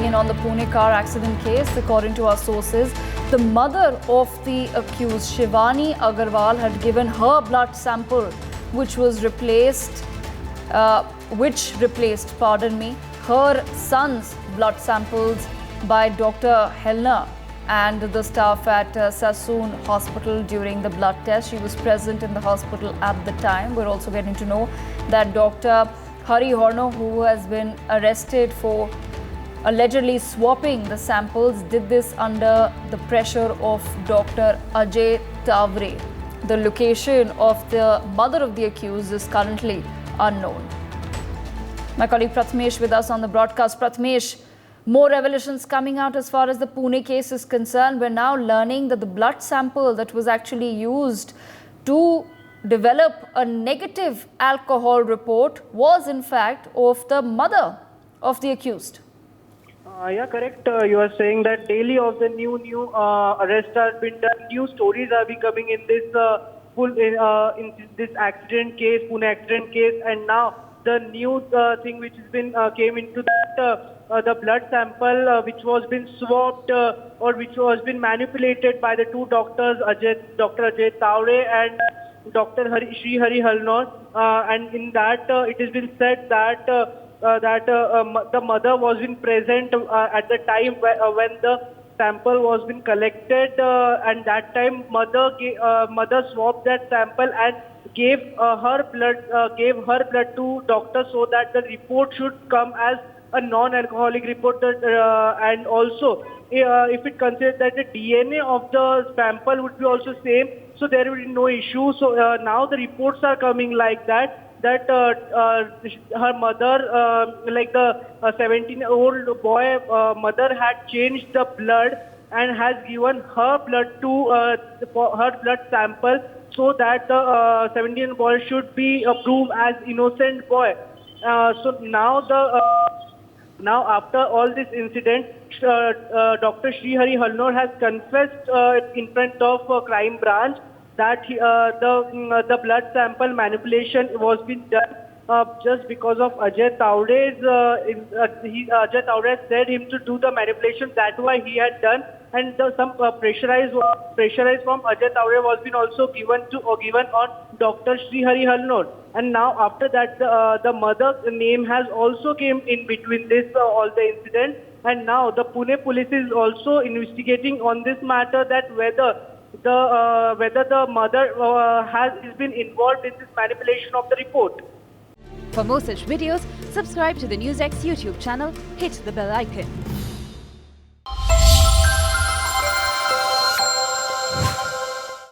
in on the Pune car accident case. According to our sources, the mother of the accused, Shivani Agarwal, had given her blood sample, which replaced, her son's blood samples by Dr. Helner and the staff at Sassoon Hospital during the blood test. She was present in the hospital at the time. We're also getting to know that Dr. Hari Horno, who has been arrested for allegedly swapping the samples, did this under the pressure of Dr. Ajay Tavre. The location of the mother of the accused is currently unknown. My colleague Prathamesh with us on the broadcast. Prathamesh, more revelations coming out as far as the Pune case is concerned. We're now learning that the blood sample that was actually used to develop a negative alcohol report was in fact of the mother of the accused. Yeah, correct. You are saying that daily of the new arrests have been done. New stories are becoming in this in this accident case, Pune accident case, and now the new thing which has been came into that the blood sample which was been swapped or which was been manipulated by the two doctors, Dr. Ajay Tavre and Dr. Shri Hari Halnor, and in that it has been said that the mother was been present at the time when the sample was been collected, and that time mother swapped that sample and gave her blood to doctor so that the report should come as a non-alcoholic report, and also if it considers that the DNA of the sample would be also same, so there will be no issue. So now the reports are coming like that her mother, like the 17-year-old boy mother, had changed the blood and has given her blood to her blood sample so that the 17-year-old boy should be proved as innocent boy. So now after all this incident, Dr. Shri Hari Halnor has confessed in front of crime branch that the blood sample manipulation was being done just because of Ajay Tavre's. Ajay Tavre said him to do the manipulation. That's why he had done, and some pressurized from Ajay Tavre was been also given on Dr. Shri Hari Halnor. And now after that, the mother's name has also came in between this all the incident, and now the Pune police is also investigating on this matter that whether the mother has been involved in this manipulation of the report. For more such videos, subscribe to the NewsX YouTube channel, hit the bell icon.